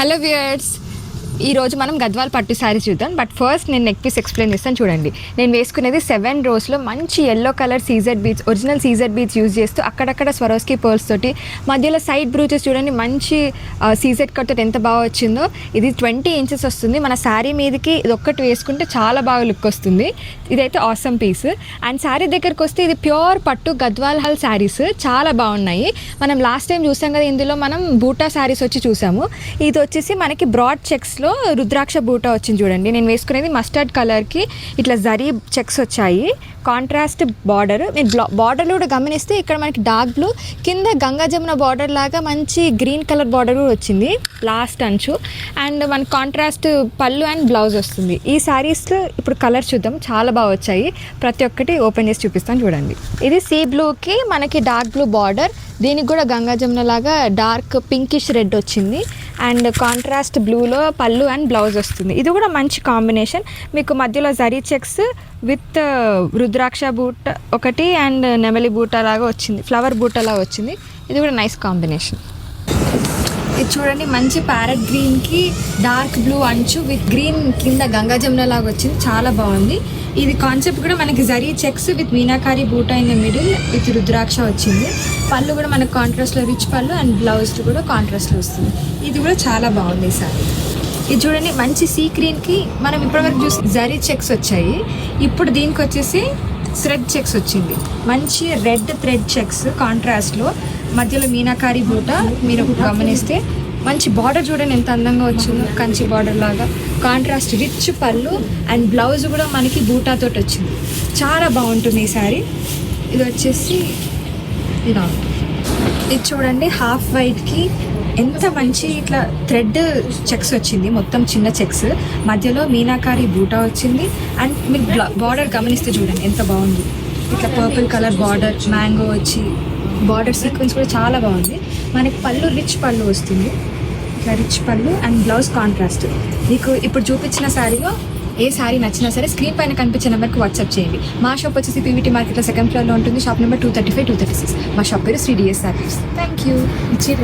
Hello viewers, ఈరోజు మనం గద్వాల్ పట్టు శారీ చూద్దాం. బట్ ఫస్ట్ నేను నెక్ పీస్ ఎక్స్ప్లెయిన్ చేస్తాను చూడండి. నేను వేసుకునేది 7 rows మంచి yellow colour CZ beads, original CZ beads use చేస్తూ అక్కడక్కడ స్వరోస్కి పర్ల్స్ తోటి మధ్యలో సైడ్ బ్రూచెస్ చూడండి, మంచి సీజెడ్ కట్ తోటి ఎంత బాగా వచ్చిందో. ఇది 20 inches వస్తుంది. మన శారీ మీదకి ఇది ఒక్కటి వేసుకుంటే చాలా బాగా లుక్ వస్తుంది. ఇదైతే ఆసమ్ పీస్. అండ్ శారీ దగ్గరికి వస్తే ఇది ప్యూర్ పట్టు గద్వాల్ హల్ శారీస్ చాలా బాగున్నాయి. మనం లాస్ట్ టైం చూసాం కదా, ఇందులో మనం బూటా శారీస్ వచ్చి చూసాము. ఇది వచ్చేసి మనకి బ్రాడ్ చెక్స్లో రుద్రాక్ష బూటా వచ్చింది చూడండి. నేను వేసుకునేది మస్టర్డ్ కలర్కి ఇట్లా జరీ చెక్స్ వచ్చాయి, కాంట్రాస్ట్ బార్డర్. నేను బార్డర్లో కూడా గమనిస్తే ఇక్కడ మనకి డార్క్ బ్లూ, కింద గంగా జమున బార్డర్ లాగా మంచి గ్రీన్ కలర్ బార్డర్ కూడా వచ్చింది లాస్ట్ అంచు. అండ్ మనకి కాంట్రాస్ట్ పళ్ళు అండ్ బ్లౌజ్ వస్తుంది. ఈ శారీస్లో ఇప్పుడు కలర్ చూద్దాం, చాలా బాగా వచ్చాయి. ప్రతి ఒక్కటి ఓపెన్ చేసి చూపిస్తాను చూడండి. ఇది సీ బ్లూకి మనకి డార్క్ బ్లూ బార్డర్, దీనికి కూడా గంగా జమున లాగా డార్క్ పింకిష్ రెడ్ వచ్చింది. అండ్ కాంట్రాస్ట్ బ్లూలో పళ్ళు అండ్ బ్లౌజ్ వస్తుంది. ఇది కూడా మంచి కాంబినేషన్. మీకు మధ్యలో జరీ చెక్స్ విత్ రుద్రాక్ష బూట ఒకటి అండ్ నెమలి బూట లాగా వచ్చింది, ఫ్లవర్ బూట లాగా వచ్చింది. ఇది కూడా నైస్ కాంబినేషన్. ఇది చూడండి, మంచి ప్యారెట్ గ్రీన్కి డార్క్ బ్లూ అంచు విత్ గ్రీన్ కింద గంగా జమున లాగా వచ్చింది, చాలా బాగుంది. ఇది కాన్సెప్ట్ కూడా మనకి జరీ చెక్స్ విత్ మీనాకారి బూటా ఇన్ ద మిడిల్ విత్ రుద్రాక్ష వచ్చింది. పళ్ళు కూడా మనకు కాంట్రాస్ట్లో రిచ్ పళ్ళు అండ్ బ్లౌజ్ కూడా కాంట్రాస్ట్లో వస్తుంది. ఇది కూడా చాలా బాగుంది ఈ సారీ. ఇది చూడండి, మంచి సీ గ్రీన్కి మనం ఇప్పటివరకు చూసి జరీ చెక్స్ వచ్చాయి. ఇప్పుడు దీనికి వచ్చేసి థ్రెడ్ చెక్స్ వచ్చింది, మంచి రెడ్ థ్రెడ్ చెక్స్ కాంట్రాస్ట్లో, మధ్యలో మీనాకారి బూట. మీరు గమనిస్తే మంచి బార్డర్ చూడండి ఎంత అందంగా వచ్చిందో, కంచి బార్డర్ లాగా. కాంట్రాస్ట్ రిచ్ పళ్ళు అండ్ బ్లౌజ్ కూడా మనకి బూటాతో వచ్చింది, చాలా బాగుంటుంది ఈ శారీ. ఇది వచ్చేసి ఇలా ఉంటుంది. ఇది చూడండి, హాఫ్ వైట్కి ఎంత మంచి ఇట్లా థ్రెడ్ చెక్స్ వచ్చింది, మొత్తం చిన్న చెక్స్, మధ్యలో మీనాకారి బూటా వచ్చింది. అండ్ మీరు బార్డర్ గమనిస్తే చూడండి ఎంత బాగుంది, ఇట్లా పర్పుల్ కలర్ బార్డర్, మ్యాంగో వచ్చి బార్డర్ సీక్వెన్స్ కూడా చాలా బాగుంది. మనకి పళ్ళు రిచ్ పళ్ళు వస్తుంది, ఇట్లా రిచ్ పళ్ళు అండ్ బ్లౌజ్ కాంట్రాస్ట్. మీకు ఇప్పుడు చూపించిన శారీలో ఏ శారీ నచ్చినా సరే స్క్రీన్ పైన కనిపించే నెంబర్కి వాట్సాప్ చేయండి. మా షాప్ వచ్చేసి పీవీటీ మార్కెట్లో 2nd floorలో ఉంటుంది. Shop number 235, 236. మా షాప్ పేరు Shri DS saris. Thank you.